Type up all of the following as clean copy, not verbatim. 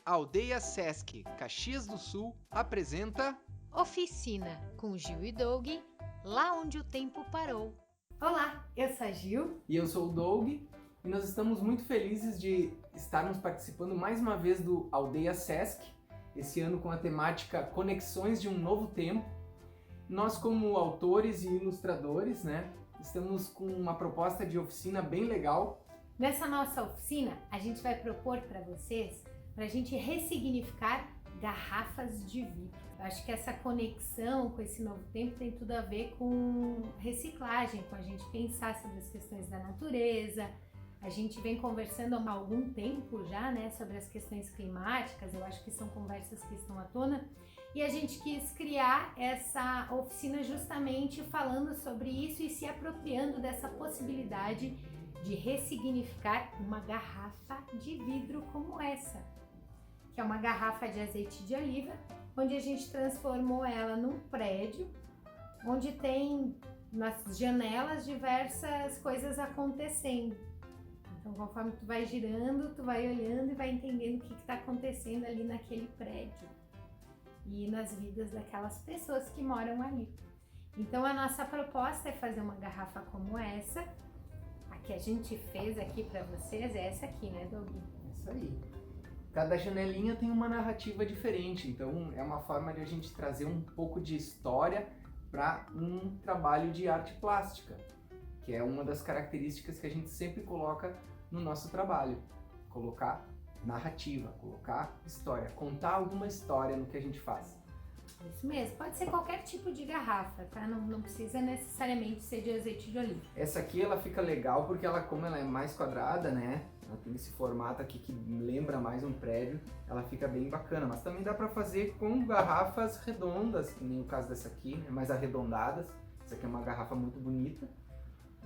A Aldeia Sesc Caxias do Sul apresenta Oficina com Gil e Doug, lá onde o tempo parou. Olá, eu sou a Gil. E eu sou o Doug, e nós estamos muito felizes de estarmos participando mais uma vez do Aldeia Sesc, esse ano com a temática Conexões de um Novo Tempo. Nós, como autores e ilustradores, estamos com uma proposta de oficina bem legal. Nessa nossa oficina, a gente vai propor para vocês, para a gente ressignificar garrafas de vidro. Eu acho que essa conexão com esse novo tempo tem tudo a ver com reciclagem, com a gente pensar sobre as questões da natureza. A gente vem conversando há algum tempo já, sobre as questões climáticas. Eu acho que são conversas que estão à tona. E a gente quis criar essa oficina justamente falando sobre isso e se apropriando dessa possibilidade de ressignificar uma garrafa de vidro como essa, que é uma garrafa de azeite de oliva, onde a gente transformou ela num prédio, onde tem nas janelas diversas coisas acontecendo. Então, conforme tu vai girando, tu vai olhando e vai entendendo o que está acontecendo ali naquele prédio e nas vidas daquelas pessoas que moram ali. Então, a nossa proposta é fazer uma garrafa como essa. A que a gente fez aqui para vocês é essa aqui, né, Doug? Isso aí. Cada janelinha tem uma narrativa diferente, então é uma forma de a gente trazer um pouco de história para um trabalho de arte plástica, que é uma das características que a gente sempre coloca no nosso trabalho. Colocar narrativa, colocar história, contar alguma história no que a gente faz. Isso mesmo, pode ser qualquer tipo de garrafa, tá? Não precisa necessariamente ser de azeite de oliva. Essa aqui ela fica legal porque como ela é mais quadrada, ela tem esse formato aqui que lembra mais um prédio, ela fica bem bacana, mas também dá para fazer com garrafas redondas, que nem o caso dessa aqui, mais arredondadas. Essa aqui é uma garrafa muito bonita.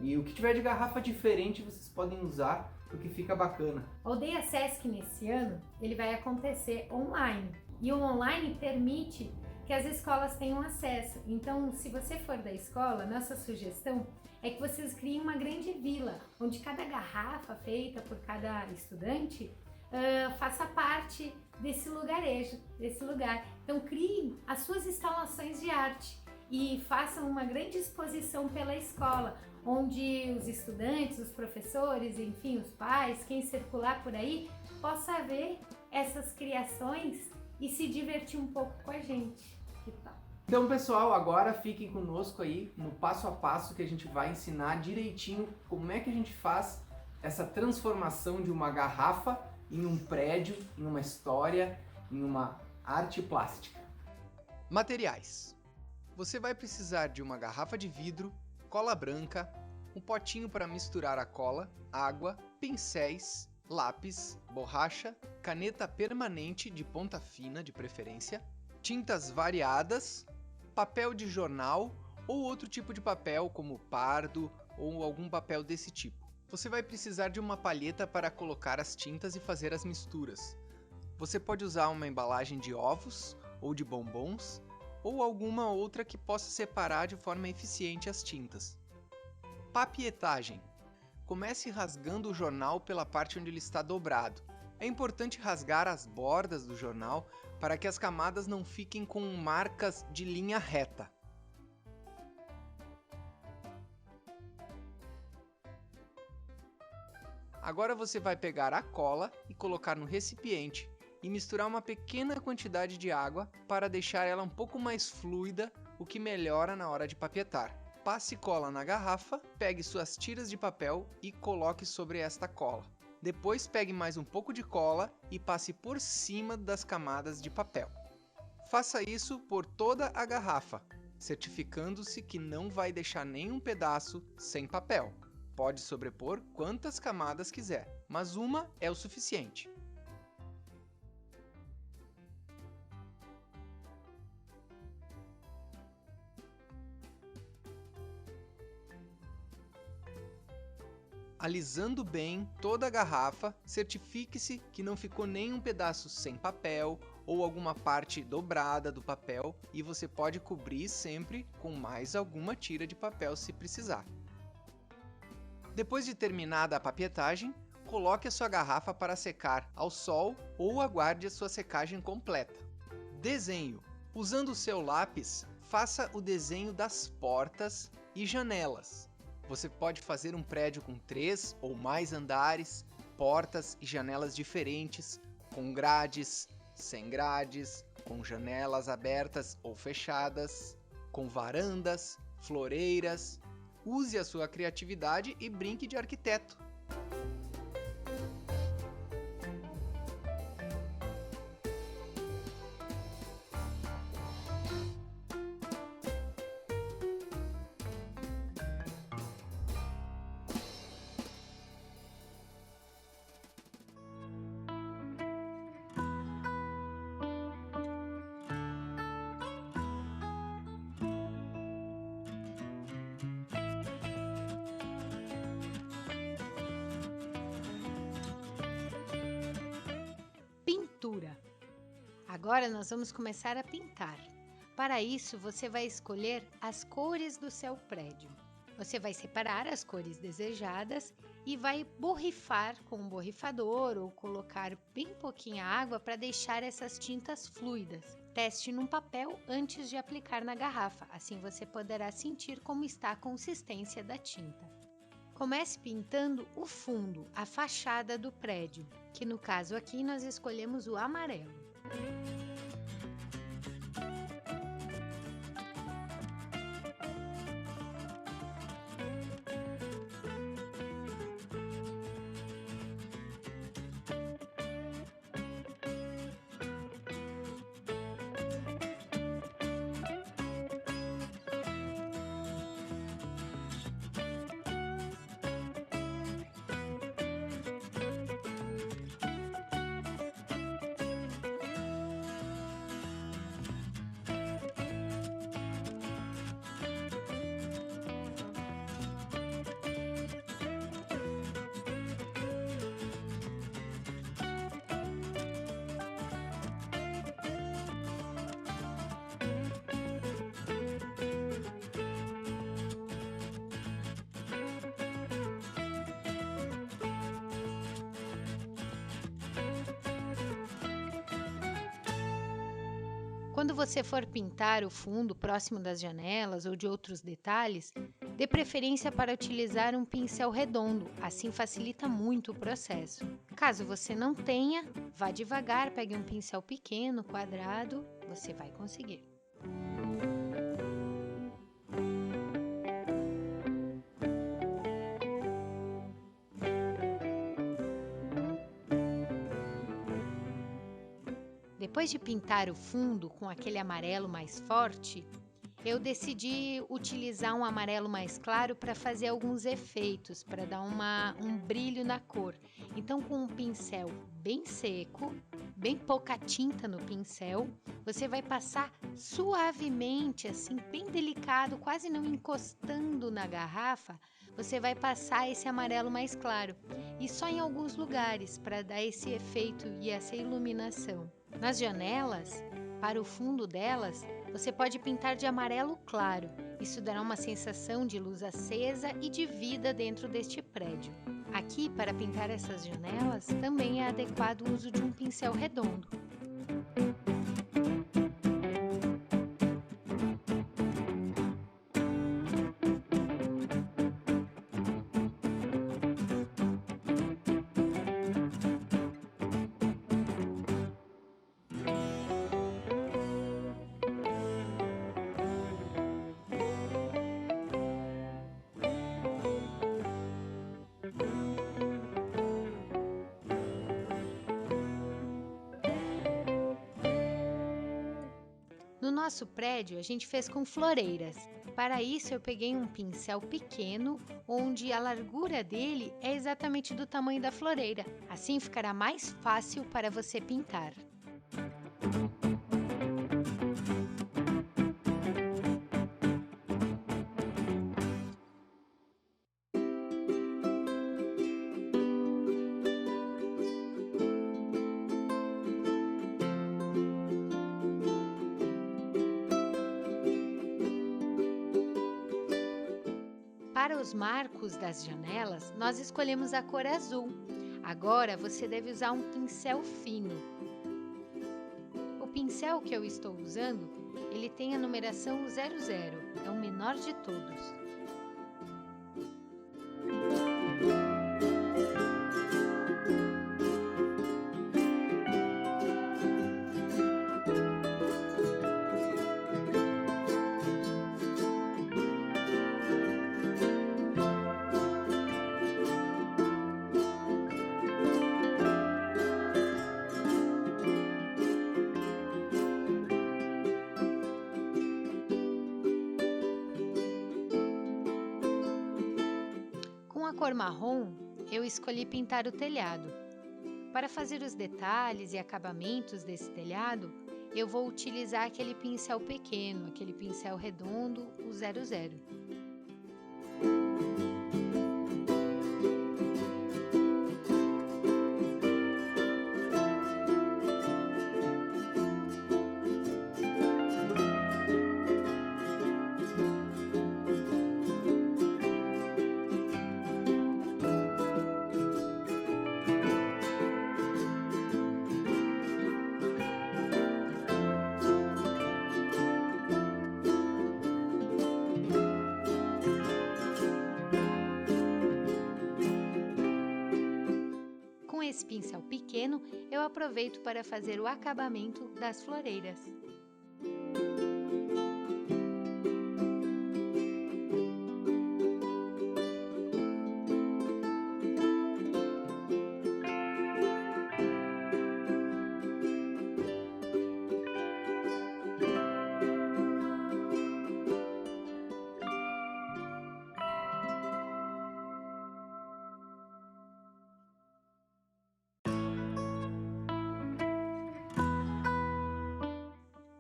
E o que tiver de garrafa diferente vocês podem usar, porque fica bacana. O Aldeia Sesc nesse ano, ele vai acontecer online. E o online permite que as escolas tenham acesso. Então, se você for da escola, nossa sugestão é que vocês criem uma grande vila, onde cada garrafa feita por cada estudante faça parte desse lugarejo, desse lugar. Então, criem as suas instalações de arte e façam uma grande exposição pela escola, onde os estudantes, os professores, enfim, os pais, quem circular por aí, possa ver essas criações e se divertir um pouco com a gente. Que tal? Então, pessoal, agora fiquem conosco aí no passo a passo que a gente vai ensinar direitinho como é que a gente faz essa transformação de uma garrafa em um prédio, em uma história, em uma arte plástica. materiais. Você vai precisar de uma garrafa de vidro, cola branca, um potinho para misturar a cola, água, pincéis, lápis, borracha, caneta permanente de ponta fina de preferência, tintas variadas, papel de jornal ou outro tipo de papel como pardo ou algum papel desse tipo. Você vai precisar de uma palheta para colocar as tintas e fazer as misturas. Você pode usar uma embalagem de ovos ou de bombons ou alguma outra que possa separar de forma eficiente as tintas. Papietagem. Comece rasgando o jornal pela parte onde ele está dobrado. É importante rasgar as bordas do jornal para que as camadas não fiquem com marcas de linha reta. Agora você vai pegar a cola e colocar no recipiente e misturar uma pequena quantidade de água para deixar ela um pouco mais fluida, o que melhora na hora de papietar. Passe cola na garrafa, pegue suas tiras de papel e coloque sobre esta cola. Depois pegue mais um pouco de cola e passe por cima das camadas de papel. Faça isso por toda a garrafa, certificando-se que não vai deixar nenhum pedaço sem papel. Pode sobrepor quantas camadas quiser, mas uma é o suficiente. Alisando bem toda a garrafa, certifique-se que não ficou nenhum pedaço sem papel ou alguma parte dobrada do papel, e você pode cobrir sempre com mais alguma tira de papel se precisar. Depois de terminada a papietagem, coloque a sua garrafa para secar ao sol ou aguarde a sua secagem completa. Desenho. Usando o seu lápis, faça o desenho das portas e janelas. Você pode fazer um prédio com 3 ou mais andares, portas e janelas diferentes, com grades, sem grades, com janelas abertas ou fechadas, com varandas, floreiras. Use a sua criatividade e brinque de arquiteto. Pintura. Agora nós vamos começar a pintar. Para isso, você vai escolher as cores do seu prédio. Você vai separar as cores desejadas e vai borrifar com um borrifador ou colocar bem pouquinha água para deixar essas tintas fluidas. Teste num papel antes de aplicar na garrafa, assim você poderá sentir como está a consistência da tinta. Comece pintando o fundo, a fachada do prédio, que no caso aqui nós escolhemos o amarelo. Quando você for pintar o fundo próximo das janelas ou de outros detalhes, dê preferência para utilizar um pincel redondo, assim facilita muito o processo. Caso você não tenha, vá devagar, pegue um pincel pequeno, quadrado, você vai conseguir. Depois de pintar o fundo com aquele amarelo mais forte, eu decidi utilizar um amarelo mais claro para fazer alguns efeitos, para dar um brilho na cor. Então, com um pincel bem seco, bem pouca tinta no pincel, você vai passar suavemente, assim, bem delicado, quase não encostando na garrafa, você vai passar esse amarelo mais claro. E só em alguns lugares, para dar esse efeito e essa iluminação. Nas janelas, para o fundo delas, você pode pintar de amarelo claro. Isso dará uma sensação de luz acesa e de vida dentro deste prédio. Aqui, para pintar essas janelas, também é adequado o uso de um pincel redondo. No nosso prédio, a gente fez com floreiras. Para isso, eu peguei um pincel pequeno, onde a largura dele é exatamente do tamanho da floreira. Assim ficará mais fácil para você pintar. Para os marcos das janelas, nós escolhemos a cor azul. Agora você deve usar um pincel fino. O pincel que eu estou usando, ele tem a numeração 00, é o menor de todos. Com a cor marrom, eu escolhi pintar o telhado. Para fazer os detalhes e acabamentos desse telhado, eu vou utilizar aquele pincel pequeno, aquele pincel redondo, o 00. Com esse pincel pequeno, eu aproveito para fazer o acabamento das floreiras.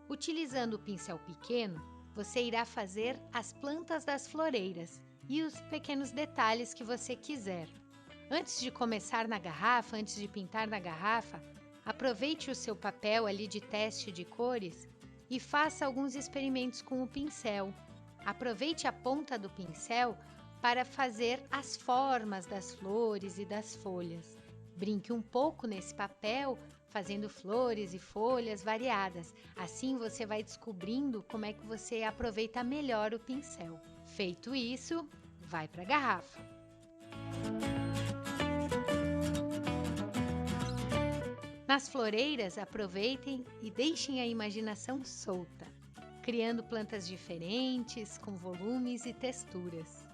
Utilizando o pincel pequeno, você irá fazer as plantas das floreiras e os pequenos detalhes que você quiser. Antes de começar na garrafa, antes de pintar na garrafa, aproveite o seu papel ali de teste de cores e faça alguns experimentos com o pincel. Aproveite a ponta do pincel para fazer as formas das flores e das folhas. Brinque um pouco nesse papel, fazendo flores e folhas variadas. Assim você vai descobrindo como é que você aproveita melhor o pincel. Feito isso, vai para a garrafa. Nas floreiras, aproveitem e deixem a imaginação solta, criando plantas diferentes, com volumes e texturas.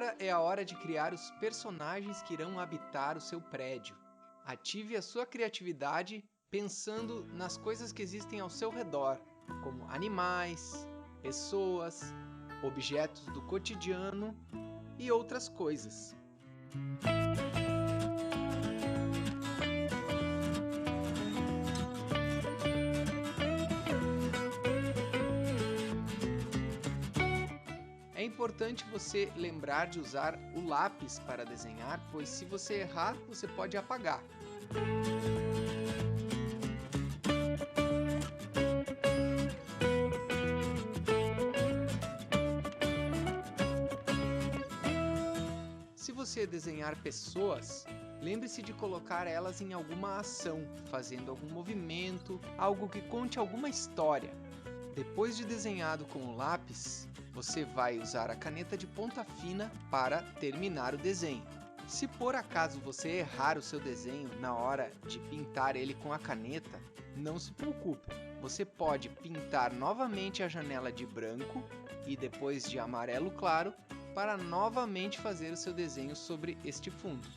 Agora é a hora de criar os personagens que irão habitar o seu prédio. Ative a sua criatividade pensando nas coisas que existem ao seu redor, como animais, pessoas, objetos do cotidiano e outras coisas. É importante você lembrar de usar o lápis para desenhar, pois se você errar, você pode apagar. Se você desenhar pessoas, lembre-se de colocar elas em alguma ação, fazendo algum movimento, algo que conte alguma história. Depois de desenhado com o lápis, você vai usar a caneta de ponta fina para terminar o desenho. Se por acaso você errar o seu desenho na hora de pintar ele com a caneta, não se preocupe. Você pode pintar novamente a janela de branco e depois de amarelo claro para novamente fazer o seu desenho sobre este fundo.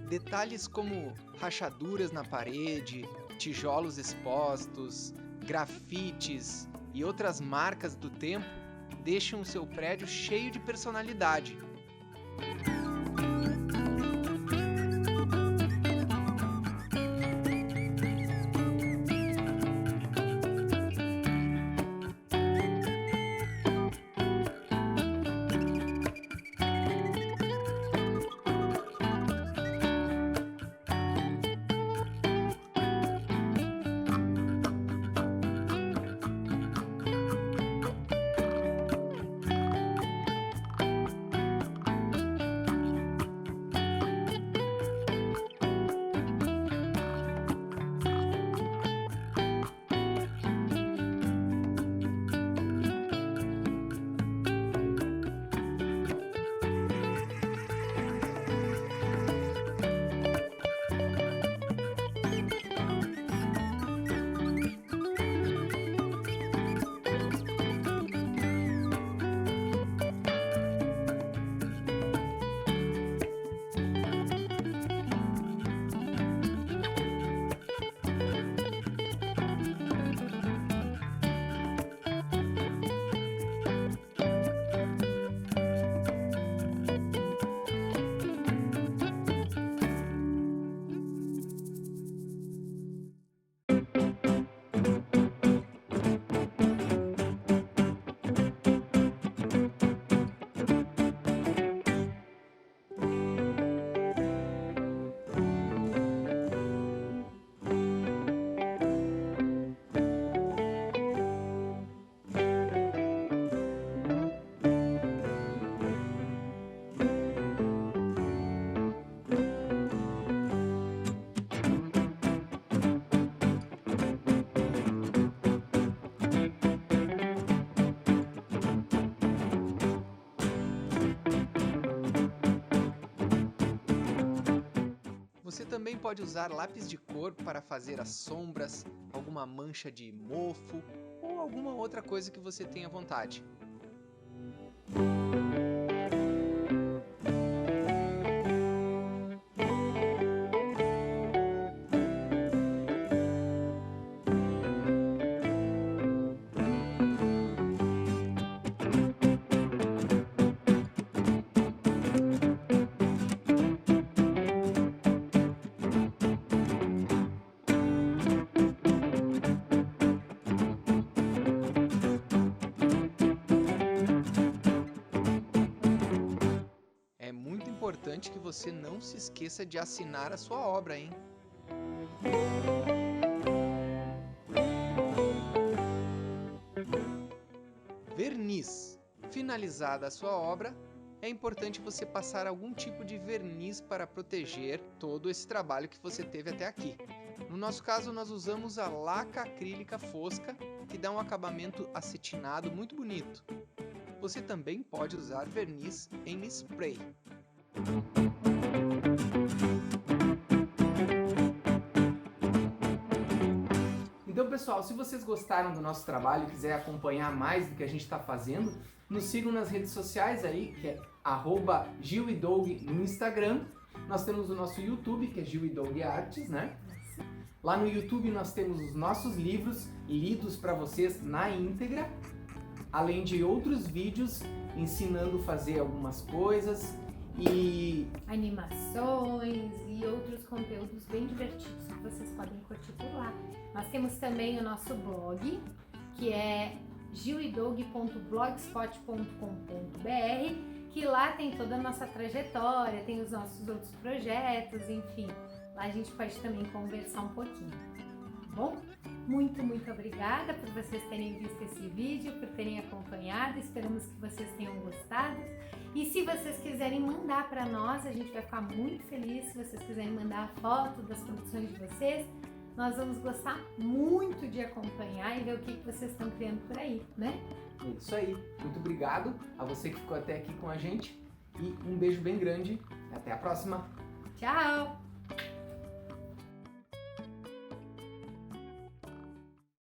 Detalhes como rachaduras na parede, tijolos expostos, grafites e outras marcas do tempo deixam o seu prédio cheio de personalidade. Você também pode usar lápis de cor para fazer as sombras, alguma mancha de mofo ou alguma outra coisa que você tenha vontade. É muito importante que você não se esqueça de assinar a sua obra, hein? Verniz. Finalizada a sua obra, é importante você passar algum tipo de verniz para proteger todo esse trabalho que você teve até aqui. No nosso caso, nós usamos a laca acrílica fosca, que dá um acabamento acetinado muito bonito. Você também pode usar verniz em spray. Então, pessoal, se vocês gostaram do nosso trabalho e quiserem acompanhar mais do que a gente está fazendo, nos sigam nas redes sociais aí, que é @GilEDoug no Instagram. Nós temos o nosso YouTube, que é Gil e Doug Artes, né? Lá no YouTube nós temos os nossos livros lidos para vocês na íntegra, além de outros vídeos ensinando a fazer algumas coisas e animações e outros conteúdos bem divertidos que vocês podem curtir por lá. Nós temos também o nosso blog, que é giledoug.blogspot.com.br, que lá tem toda a nossa trajetória, tem os nossos outros projetos, enfim. Lá a gente pode também conversar um pouquinho, tá bom? Muito obrigada por vocês terem visto esse vídeo, por terem acompanhado. Esperamos que vocês tenham gostado. E se vocês quiserem mandar para nós, a gente vai ficar muito feliz. Se vocês quiserem mandar a foto das produções de vocês, nós vamos gostar muito de acompanhar e ver o que vocês estão criando por aí, né? é isso aí. Muito obrigado a você que ficou até aqui com a gente e um beijo bem grande. Até a próxima. Tchau!